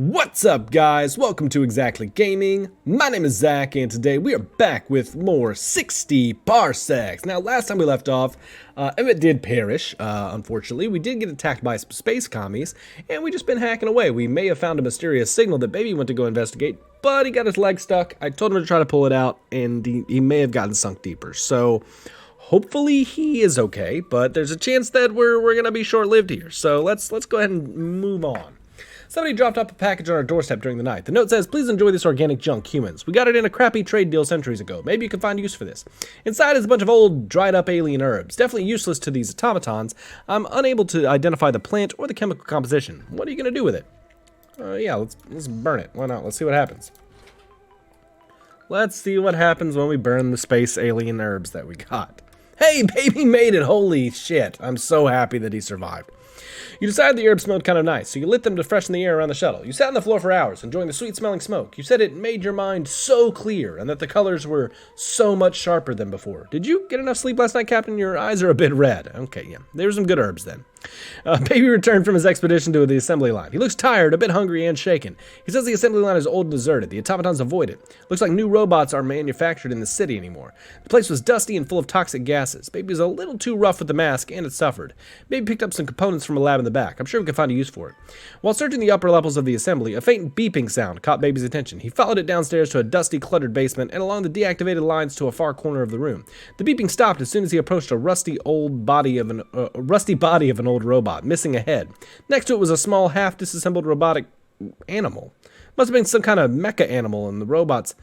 What's up, guys? Welcome to ExZacklyGaming. My name is Zach, and today we are back with more 60 Parsecs. Now, last time we left off, Emmett did perish, unfortunately. We did get attacked by space commies, and we just been hacking away. We may have found a mysterious signal that Baby went to go investigate, but he got his leg stuck. I told him to try to pull it out, and he may have gotten sunk deeper. So, hopefully he is okay, but there's a chance that we're gonna be short-lived here. So let's go ahead and move on. Somebody dropped off a package on our doorstep during the night. The note says, "Please enjoy this organic junk, humans. We got it in a crappy trade deal centuries ago. Maybe you can find use for this. Inside is a bunch of old, dried-up alien herbs. Definitely useless to these automatons. I'm unable to identify the plant or the chemical composition. What are you going to do with it?" Yeah, let's burn it. Why not? Let's see what happens. Let's see what happens when we burn the space alien herbs that we got. Hey, Baby made it! Holy shit. I'm so happy that he survived. You decided the herbs smelled kind of nice, so you lit them to freshen the air around the shuttle. You sat on the floor for hours, enjoying the sweet-smelling smoke. You said it made your mind so clear, and that the colors were so much sharper than before. Did you get enough sleep last night, Captain? Your eyes are a bit red. Okay, yeah. There's some good herbs, then. Baby returned from his expedition to the assembly line. He looks tired, a bit hungry, and shaken. He says the assembly line is old and deserted. The automatons avoid it. Looks like new robots aren't manufactured in the city anymore. The place was dusty and full of toxic gases. Baby was a little too rough with the mask, and it suffered. Baby picked up some components from a lab in the back. I'm sure we can find a use for it. While searching the upper levels of the assembly, a faint beeping sound caught Baby's attention. He followed it downstairs to a dusty, cluttered basement and along the deactivated lines to a far corner of the room. The beeping stopped as soon as he approached a rusty body of an old robot, missing a head. Next to it was a small, half-disassembled robotic animal. Must have been some kind of mecha animal, and the robots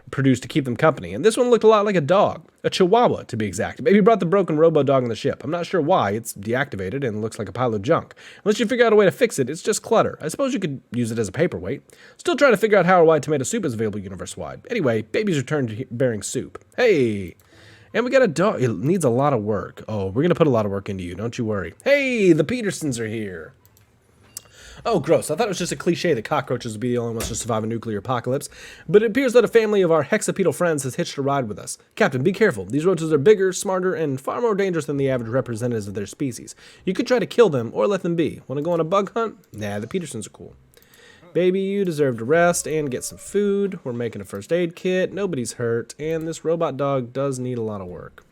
produced to keep them company. And this one looked a lot like a dog. A chihuahua, to be exact. Baby brought the broken robo-dog on the ship. I'm not sure why. It's deactivated and looks like a pile of junk. Unless you figure out a way to fix it, it's just clutter. I suppose you could use it as a paperweight. Still trying to figure out how or why tomato soup is available universe-wide. Anyway, Baby's returned bearing soup. Hey! And we got a dog. It needs a lot of work. Oh, we're going to put a lot of work into you. Don't you worry. Hey, the Petersons are here. Oh, gross. I thought it was just a cliche that cockroaches would be the only ones to survive a nuclear apocalypse. But it appears that a family of our hexapedal friends has hitched a ride with us. Captain, be careful. These roaches are bigger, smarter, and far more dangerous than the average representatives of their species. You could try to kill them or let them be. Want to go on a bug hunt? Nah, the Petersons are cool. Baby, you deserve to rest and get some food. We're making a first aid kit. Nobody's hurt. And this robot dog does need a lot of work.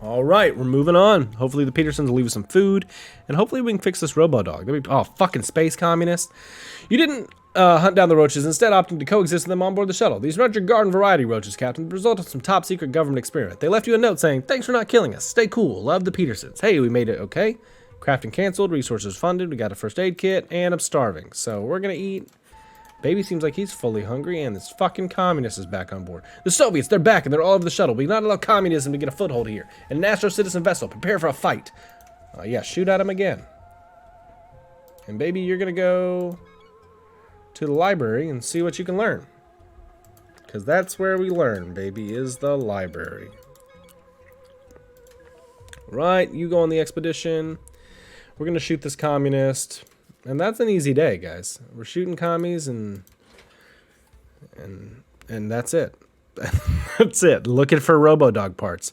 All right, we're moving on. Hopefully the Petersons will leave us some food. And hopefully we can fix this robot dog. Oh, fucking space communist. You didn't hunt down the roaches, instead opting to coexist with them on board the shuttle. These aren't your garden variety roaches, Captain, the result of some top secret government experiment. They left you a note saying, "Thanks for not killing us. Stay cool. Love the Petersons." Hey, we made it okay. Crafting canceled, resources funded, we got a first aid kit, and I'm starving. So we're gonna eat. Baby seems like he's fully hungry, and this fucking communist is back on board. The Soviets, they're back, and they're all over the shuttle. We not allow communism to get a foothold here. And an Astro Citizen vessel, prepare for a fight. Yeah, shoot at him again. And Baby, you're gonna go to the library and see what you can learn. Because that's where we learn, Baby, is the library. Right, you go on the expedition. We're going to shoot this communist, and that's an easy day, guys. We're shooting commies, and that's it. That's it. Looking for robo-dog parts.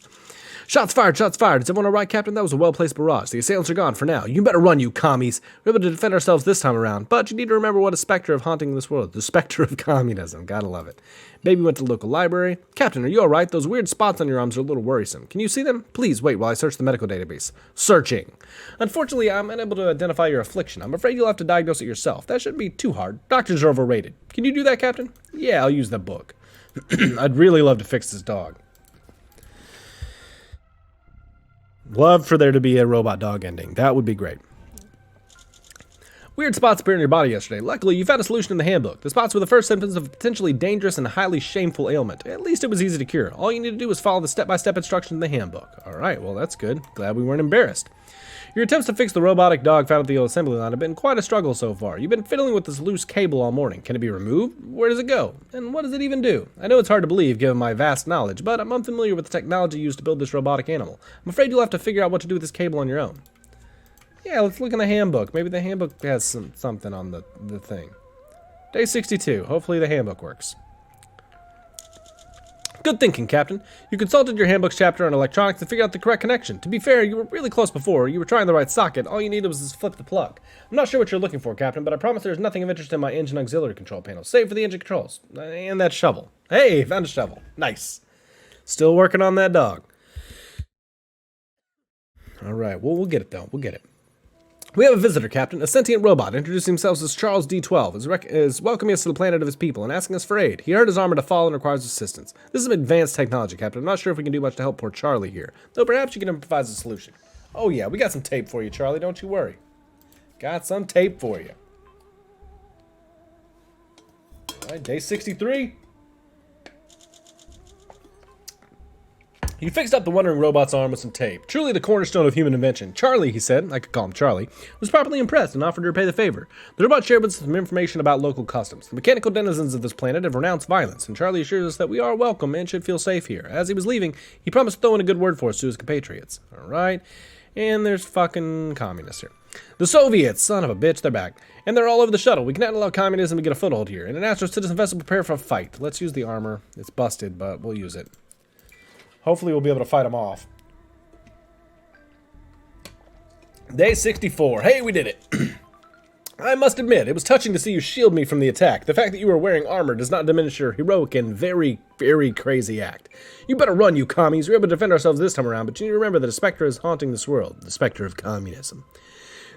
Shots fired, shots fired. Is everyone all right, Captain? That was a well-placed barrage. The assailants are gone for now. You better run, you commies. We're able to defend ourselves this time around, but you need to remember what a specter of haunting this world. The specter of communism. Gotta love it. Baby went to the local library. Captain, are you all right? Those weird spots on your arms are a little worrisome. Can you see them? Please wait while I search the medical database. Searching. Unfortunately, I'm unable to identify your affliction. I'm afraid you'll have to diagnose it yourself. That shouldn't be too hard. Doctors are overrated. Can you do that, Captain? Yeah, I'll use the book. I'd really love to fix this dog. Love for there to be a robot dog ending. That would be great. Weird spots appeared in your body yesterday. Luckily, you found a solution in the handbook. The spots were the first symptoms of a potentially dangerous and highly shameful ailment. At least it was easy to cure. All you need to do was follow the step-by-step instructions in the handbook. Alright, well that's good. Glad we weren't embarrassed. Your attempts to fix the robotic dog found at the old assembly line have been quite a struggle so far. You've been fiddling with this loose cable all morning. Can it be removed? Where does it go? And what does it even do? I know it's hard to believe given my vast knowledge, but I'm unfamiliar with the technology used to build this robotic animal. I'm afraid you'll have to figure out what to do with this cable on your own. Yeah, let's look in the handbook. Maybe the handbook has something on the thing. Day 62. Hopefully the handbook works. Good thinking, Captain. You consulted your handbook's chapter on electronics to figure out the correct connection. To be fair, you were really close before. You were trying the right socket. All you needed was to flip the plug. I'm not sure what you're looking for, Captain, but I promise there's nothing of interest in my engine auxiliary control panel, save for the engine controls. And that shovel. Hey, found a shovel. Nice. Still working on that dog. All right, well, we'll get it, though. We'll get it. We have a visitor, Captain, a sentient robot, introducing himself as Charles D12, is welcoming us to the planet of his people and asking us for aid. He heard his armor to fall and requires assistance. This is some advanced technology, Captain. I'm not sure if we can do much to help poor Charlie here, though perhaps you can improvise a solution. Oh yeah, we got some tape for you, Charlie, don't you worry. Got some tape for you. All right, day 63. He fixed up the wandering robot's arm with some tape. Truly the cornerstone of human invention. Charlie, he said, I could call him Charlie, was properly impressed and offered to repay the favor. The robot shared with us some information about local customs. The mechanical denizens of this planet have renounced violence, and Charlie assures us that we are welcome and should feel safe here. As he was leaving, he promised to throw in a good word for us to his compatriots. Alright, and there's fucking communists here. The Soviets, son of a bitch, they're back. And they're all over the shuttle. We cannot allow communism to get a foothold here. And an Astro citizen vessel prepare for a fight. Let's use the armor. It's busted, but we'll use it. Hopefully we'll be able to fight them off. Day 64. Hey, we did it. I must admit, it was touching to see you shield me from the attack. The fact that you were wearing armor does not diminish your heroic and very, very crazy act. You better run, you commies. We're able to defend ourselves this time around, but you need to remember that a specter is haunting this world. The specter of communism.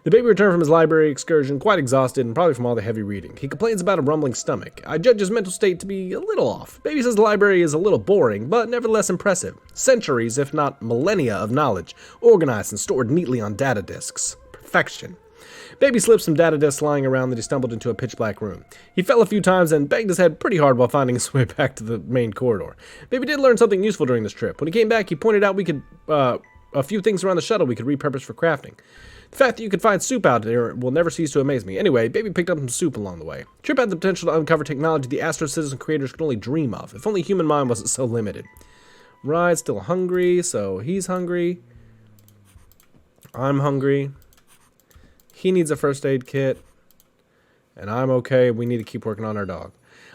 The baby returned from his library excursion quite exhausted and probably from all the heavy reading. He complains about a rumbling stomach. I judge his mental state to be a little off. Baby says the library is a little boring, but nevertheless impressive. Centuries, if not millennia of knowledge, organized and stored neatly on data disks. Perfection. Baby slipped some data disks lying around that he stumbled into a pitch-black room. He fell a few times and banged his head pretty hard while finding his way back to the main corridor. Baby did learn something useful during this trip. When he came back, he pointed out we could, a few things around the shuttle we could repurpose for crafting. The fact that you could find soup out there will never cease to amaze me. Anyway, Baby picked up some soup along the way. Trip had the potential to uncover technology the Astro Citizen creators could only dream of, if only human mind wasn't so limited. Right, still hungry, so he's hungry. I'm hungry. He needs a first aid kit. And I'm okay, we need to keep working on our dog.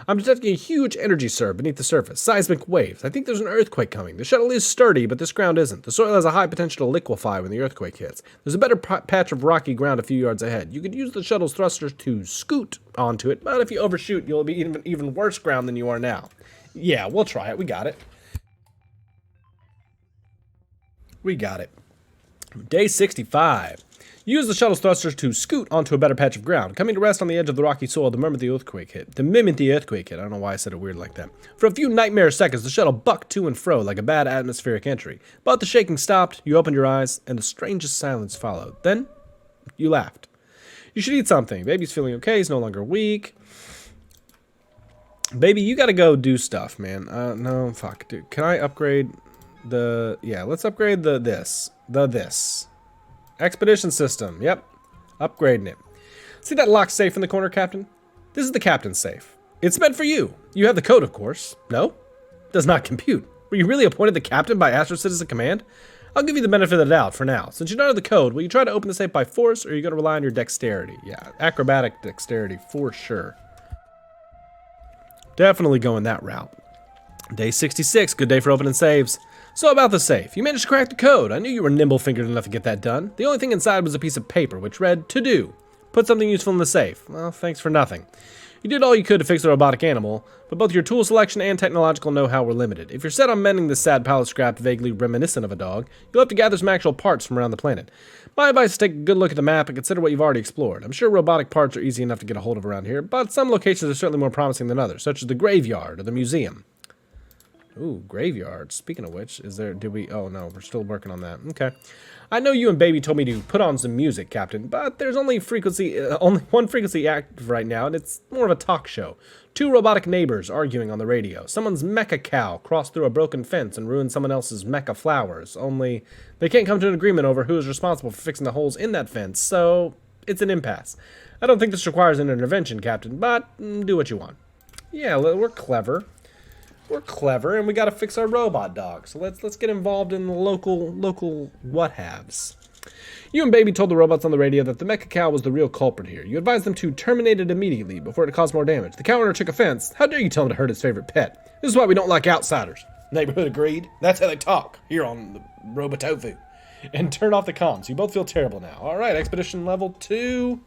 I'm detecting a huge energy surge beneath the surface. Seismic waves. I think there's an earthquake coming. The shuttle is sturdy, but this ground isn't. The soil has a high potential to liquefy when the earthquake hits. There's a better patch of rocky ground a few yards ahead. You could use the shuttle's thrusters to scoot onto it, but if you overshoot, you'll be even worse ground than you are now. Yeah, we'll try it. We got it. We got it. Day 65. Use the shuttle's thrusters to scoot onto a better patch of ground, coming to rest on the edge of the rocky soil the moment the earthquake hit. I don't know why I said it weird like that. For a few nightmare seconds, the shuttle bucked to and fro like a bad atmospheric entry. But the shaking stopped, you opened your eyes, and the strangest silence followed. Then, you laughed. You should eat something. Baby's feeling okay, he's no longer weak. Baby, you gotta go do stuff, man. No, fuck, dude. Can I upgrade the... Yeah, let's upgrade this. Expedition system, yep. Upgrading it. See that locked safe in the corner, Captain? This is the captain's safe. It's meant for you. You have the code, of course. No? Does not compute. Were you really appointed the captain by Astro Citizen Command? I'll give you the benefit of the doubt for now. Since you don't know the code, will you try to open the safe by force, or are you going to rely on your dexterity? Yeah, acrobatic dexterity, for sure. Definitely going that route. Day 66, good day for opening saves. So about the safe, you managed to crack the code. I knew you were nimble-fingered enough to get that done. The only thing inside was a piece of paper, which read, to do. Put something useful in the safe. Well, thanks for nothing. You did all you could to fix the robotic animal, but both your tool selection and technological know-how were limited. If you're set on mending this sad pallet scrap vaguely reminiscent of a dog, you'll have to gather some actual parts from around the planet. My advice is take a good look at the map and consider what you've already explored. I'm sure robotic parts are easy enough to get a hold of around here, but some locations are certainly more promising than others, such as the graveyard or the museum. Ooh, graveyard. Speaking of which, oh no, we're still working on that. Okay. I know you and Baby told me to put on some music, Captain, but there's only one frequency active right now, and it's more of a talk show. Two robotic neighbors arguing on the radio. Someone's mecha cow crossed through a broken fence and ruined someone else's mecha flowers, only they can't come to an agreement over who is responsible for fixing the holes in that fence, so it's an impasse. I don't think this requires an intervention, Captain, but do what you want. Yeah, we're clever. We're clever, and we gotta fix our robot dog. So let's get involved in the local what-haves. You and Baby told the robots on the radio that the mecha cow was the real culprit here. You advised them to terminate it immediately before it caused more damage. The cow owner took offense. How dare you tell him to hurt his favorite pet? This is why we don't like outsiders. Neighborhood agreed. That's how they talk here on the Robotofu. And turn off the comms. You both feel terrible now. Alright, expedition level 2.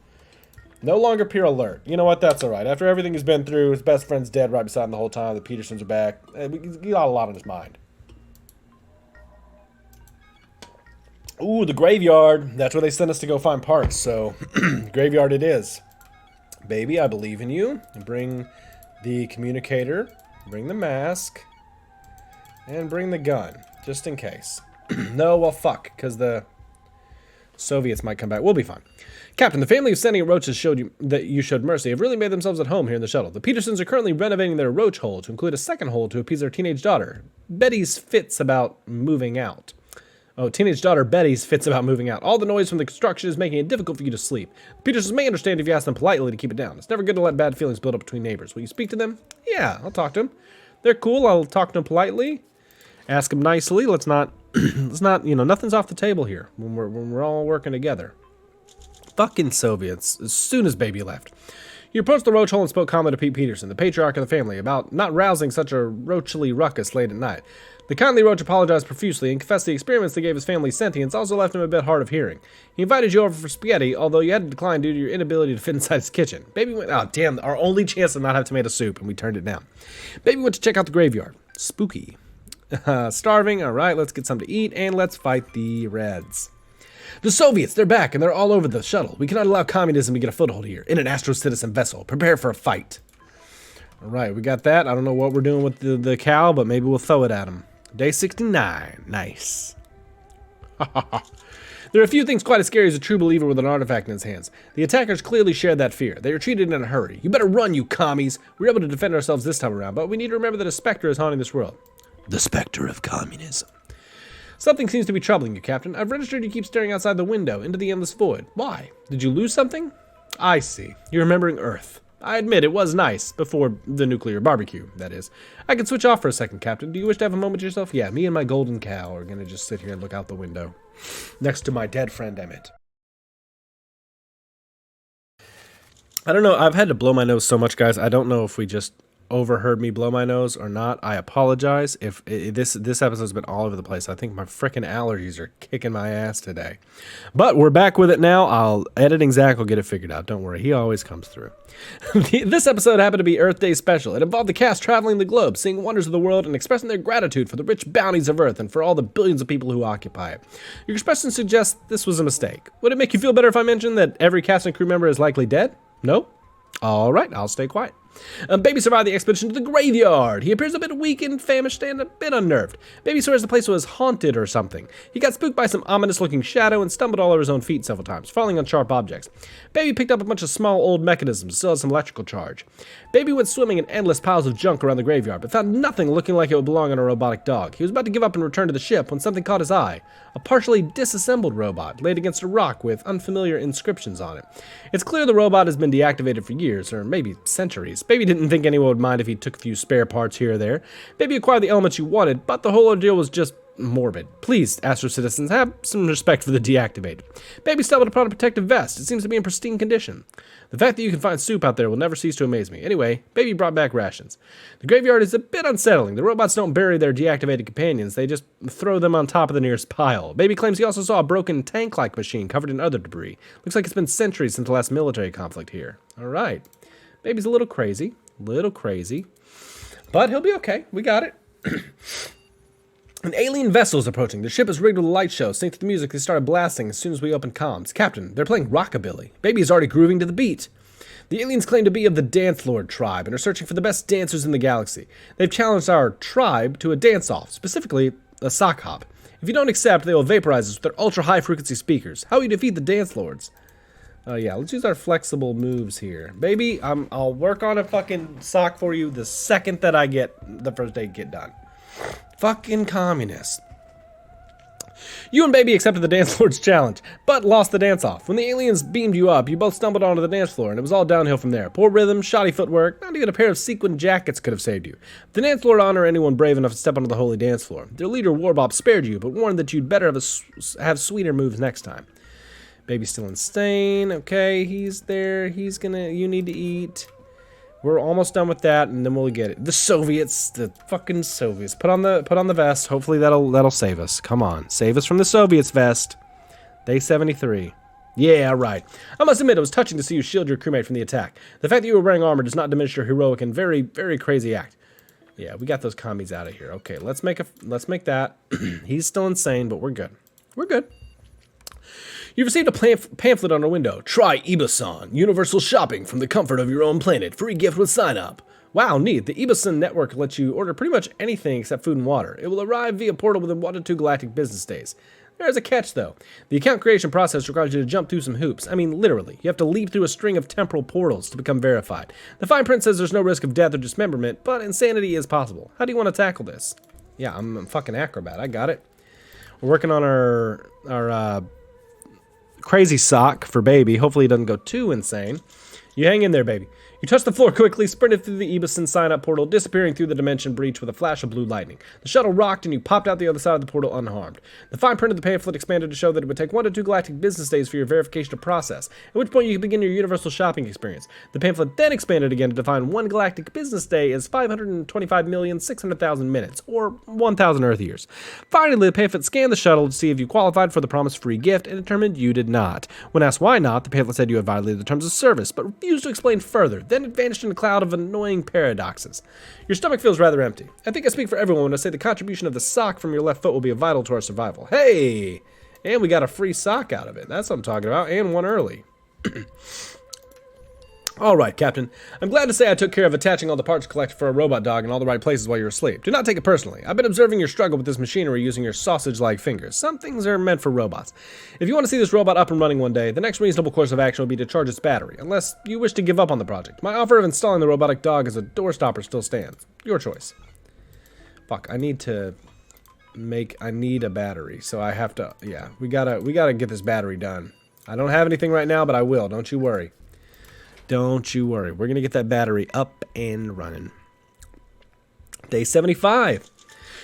No longer peer alert. You know what? That's alright. After everything he's been through, his best friend's dead right beside him the whole time. The Petersons are back. He's got a lot on his mind. Ooh, the graveyard. That's where they sent us to go find parts. So, graveyard it is. Baby, I believe in you. Bring the communicator. Bring the mask. And bring the gun. Just in case. No, well, fuck. Because the Soviets might come back. We'll be fine. Captain, the family of sentient roaches showed you that you showed mercy have really made themselves at home here in the shuttle. The Petersons are currently renovating their roach hole to include a second hole to appease their teenage daughter. Betty's fits about moving out. Oh, teenage daughter Betty's fits about moving out. All the noise from the construction is making it difficult for you to sleep. The Petersons may understand if you ask them politely to keep it down. It's never good to let bad feelings build up between neighbors. Will you speak to them? Yeah, I'll talk to them. They're cool. I'll talk to them politely. Ask them nicely. Let's not, you know, nothing's off the table here when we're all working together. Fucking Soviets. As soon as baby left. He approached the roach hole and spoke calmly to Pete Peterson, the patriarch of the family, about not rousing such a roachly ruckus late at night. The kindly roach apologized profusely and confessed the experiments that gave his family sentience also left him a bit hard of hearing. He invited you over for spaghetti, although you had to decline due to your inability to fit inside his kitchen. Baby went, oh damn, our only chance to not have tomato soup, and we turned it down. Baby went to check out the graveyard. Spooky. Starving, alright, let's get something to eat, and let's fight the Reds. The Soviets, they're back, and they're all over the shuttle. We cannot allow communism to get a foothold here. In an Astro-Citizen vessel. Prepare for a fight. Alright, we got that. I don't know what we're doing with the cow, but maybe we'll throw it at him. Day 69. Nice. There are a few things quite as scary as a true believer with an artifact in his hands. The attackers clearly shared that fear. They retreated in a hurry. You better run, you commies. We were able to defend ourselves this time around, but we need to remember that a specter is haunting this world. The specter of communism. Something seems to be troubling you, Captain. I've registered you keep staring outside the window into the endless void. Why? Did you lose something? I see. You're remembering Earth. I admit it was nice, before the nuclear barbecue, that is. I can switch off for a second, Captain. Do you wish to have a moment to yourself? Yeah, me and my golden cow are gonna just sit here and look out the window. Next to my dead friend Emmett. I don't know, I've had to blow my nose so much, guys. I don't know if we just overheard me blow my nose or not. I apologize if this episode's been all over the place. I think my frickin' allergies are kicking my ass today. But we're back with it now. Editing Zach will get it figured out. Don't worry, he always comes through. This episode happened to be Earth Day special. It involved the cast traveling the globe, seeing wonders of the world, and expressing their gratitude for the rich bounties of Earth and for all the billions of people who occupy it. Your expression suggests this was a mistake. Would it make you feel better if I mentioned that every cast and crew member is likely dead? No? Alright, I'll stay quiet. Baby survived the expedition to the graveyard. He appears a bit weak and famished and a bit unnerved. Baby swears the place was haunted or something. He got spooked by some ominous-looking shadow and stumbled all over his own feet several times, falling on sharp objects. Baby picked up a bunch of small old mechanisms, still had some electrical charge. Baby went swimming in endless piles of junk around the graveyard, but found nothing looking like it would belong on a robotic dog. He was about to give up and return to the ship when something caught his eye. A partially disassembled robot laid against a rock with unfamiliar inscriptions on it. It's clear the robot has been deactivated for years, or maybe centuries. Baby didn't think anyone would mind if he took a few spare parts here or there. Baby acquired the elements you wanted, but the whole ordeal was just morbid. Please, Astro citizens, have some respect for the deactivated. Baby stumbled upon a protective vest. It seems to be in pristine condition. The fact that you can find soup out there will never cease to amaze me. Anyway, Baby brought back rations. The graveyard is a bit unsettling. The robots don't bury their deactivated companions. They just throw them on top of the nearest pile. Baby claims he also saw a broken tank-like machine covered in other debris. Looks like it's been centuries since the last military conflict here. All right. Baby's a little crazy. But he'll be okay. We got it. An alien vessel is approaching. The ship is rigged with a light show. Sync to the music. They started blasting as soon as we opened comms. Captain, they're playing rockabilly. Baby is already grooving to the beat. The aliens claim to be of the Dance Lord tribe and are searching for the best dancers in the galaxy. They've challenged our tribe to a dance-off, specifically a sock hop. If you don't accept, they will vaporize us with their ultra-high frequency speakers. How will you defeat the Dance Lords? Yeah, let's use our flexible moves here. Baby, I'll work on a fucking sock for you the second that I get the first aid kit done. Fucking communist. You and Baby accepted the Dance Lord's challenge, but lost the dance-off. When the aliens beamed you up, you both stumbled onto the dance floor, and it was all downhill from there. Poor rhythm, shoddy footwork, not even a pair of sequin jackets could have saved you. The Dance Lord honor anyone brave enough to step onto the holy dance floor. Their leader, Warbob, spared you, but warned that you'd better have sweeter moves next time. Baby's still in stain. Okay, he's there. You need to eat. We're almost done with that, and then we'll get it. The Soviets, the fucking Soviets. Put on the vest. Hopefully that'll save us. Come on, save us from the Soviets vest. Day 73. Yeah, right. I must admit, it was touching to see you shield your crewmate from the attack. The fact that you were wearing armor does not diminish your heroic and very, very crazy act. Yeah, we got those commies out of here. Okay, let's make that. He's still insane, but we're good. We're good. You've received a pamphlet on our window. Try Ibasan, universal shopping from the comfort of your own planet. Free gift with sign up. Wow, neat. The Ibasan network lets you order pretty much anything except food and water. It will arrive via portal within 1 to 2 galactic business days. There's a catch, though. The account creation process requires you to jump through some hoops. I mean, literally. You have to leap through a string of temporal portals to become verified. The fine print says there's no risk of death or dismemberment, but insanity is possible. How do you want to tackle this? Yeah, I'm a fucking acrobat. I got it. We're working on our crazy sock for baby. Hopefully he doesn't go too insane. You hang in there, baby. You touched the floor quickly, sprinted through the Ibasan sign-up portal, disappearing through the dimension breach with a flash of blue lightning. The shuttle rocked, and you popped out the other side of the portal unharmed. The fine print of the pamphlet expanded to show that it would take 1 to 2 galactic business days for your verification to process, at which point you can begin your universal shopping experience. The pamphlet then expanded again to define 1 galactic business day as 525,600,000 minutes, or 1,000 Earth years. Finally, the pamphlet scanned the shuttle to see if you qualified for the promised free gift, and determined you did not. When asked why not, the pamphlet said you had violated the terms of service, but refused to explain further. Then it vanished in a cloud of annoying paradoxes. Your stomach feels rather empty. I think I speak for everyone when I say the contribution of the sock from your left foot will be vital to our survival. Hey! And we got a free sock out of it. That's what I'm talking about. And one early. Alright, Captain. I'm glad to say I took care of attaching all the parts collected for a robot dog in all the right places while you were asleep. Do not take it personally. I've been observing your struggle with this machinery using your sausage-like fingers. Some things are meant for robots. If you want to see this robot up and running one day, the next reasonable course of action will be to charge its battery, unless you wish to give up on the project. My offer of installing the robotic dog as a doorstopper still stands. Your choice. Fuck, I need a battery, so I have to, yeah, we gotta get this battery done. I don't have anything right now, but I will, don't you worry. Don't you worry. We're going to get that battery up and running. Day 75.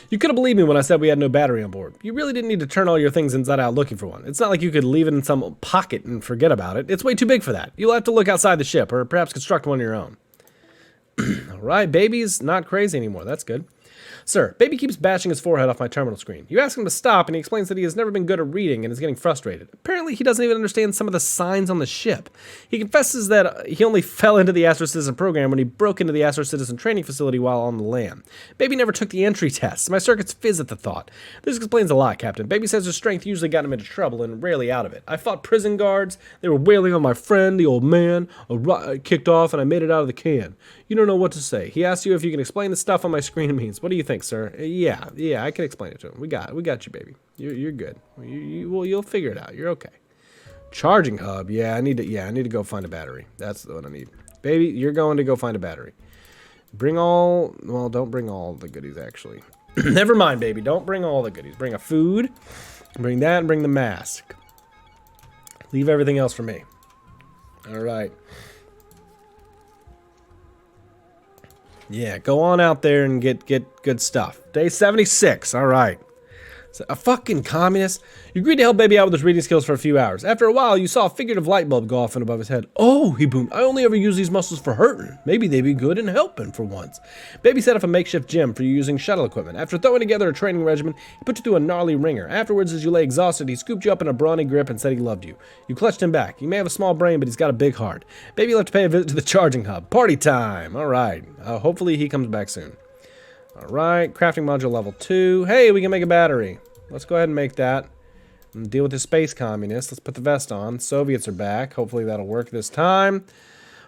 You could have believed me when I said we had no battery on board. You really didn't need to turn all your things inside out looking for one. It's not like you could leave it in some pocket and forget about it. It's way too big for that. You'll have to look outside the ship, or perhaps construct one of your own. Alright, baby's not crazy anymore. That's good. Sir, baby keeps bashing his forehead off my terminal screen. You ask him to stop, and he explains that he has never been good at reading and is getting frustrated. Apparently, he doesn't even understand some of the signs on the ship. He confesses that he only fell into the Astro Citizen program when he broke into the Astro Citizen training facility while on the lam. Baby never took the entry tests. My circuits fizz at the thought. This explains a lot, Captain. Baby says his strength usually got him into trouble and rarely out of it. I fought prison guards. They were wailing on my friend, the old man. I kicked off, and I made it out of the can. You don't know what to say. He asks you if you can explain the stuff on my screen means. What do you think, sir? Yeah, I can explain it to him. We got you, baby. You're good. You'll figure it out. You're okay. Charging hub. Yeah, I need to go find a battery. That's what I need. Baby, you're going to go find a battery. Don't bring all the goodies, actually. Never mind, baby. Don't bring all the goodies. Bring a food. Bring that and bring the mask. Leave everything else for me. All right. Yeah, go on out there and get good stuff. Day 76, alright. So, a fucking communist. You agreed to help baby out with his reading skills for a few hours. After a while, you saw a figurative light bulb go off and above his head. Oh, he boomed. I only ever use these muscles for hurting. Maybe they'd be good in helping for once. Baby set up a makeshift gym for you using shuttle equipment. After throwing together a training regimen, he put you through a gnarly ringer. Afterwards, as you lay exhausted, he scooped you up in a brawny grip and said he loved you. You clutched him back. He may have a small brain, but he's got a big heart. Baby left to pay a visit to the charging hub. Party time. Alright. Hopefully he comes back soon. Alright. Crafting module level 2. Hey, we can make a battery. Let's go ahead and make that. And deal with the space communists. Let's put the vest on. Soviets are back. Hopefully that'll work this time.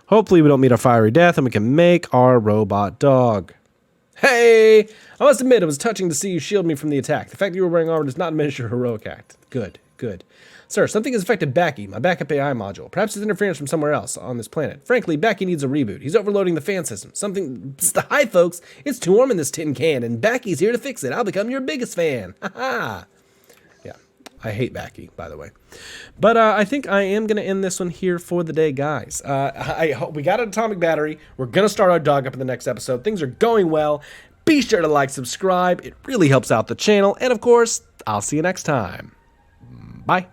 Hopefully we don't meet a fiery death and we can make our robot dog. Hey! I must admit it was touching to see you shield me from the attack. The fact that you were wearing armor does not diminish your heroic act. Good. Sir, something has affected Backy, my backup AI module. Perhaps it's interference from somewhere else on this planet. Frankly, Backy needs a reboot. He's overloading the fan system. Hi, folks. It's too warm in this tin can, and Backy's here to fix it. I'll become your biggest fan. Ha-ha. Yeah, I hate Backy, by the way. But I think I am going to end this one here for the day, guys. We got an atomic battery. We're going to start our dog up in the next episode. Things are going well. Be sure to like, subscribe. It really helps out the channel. And, of course, I'll see you next time. Bye.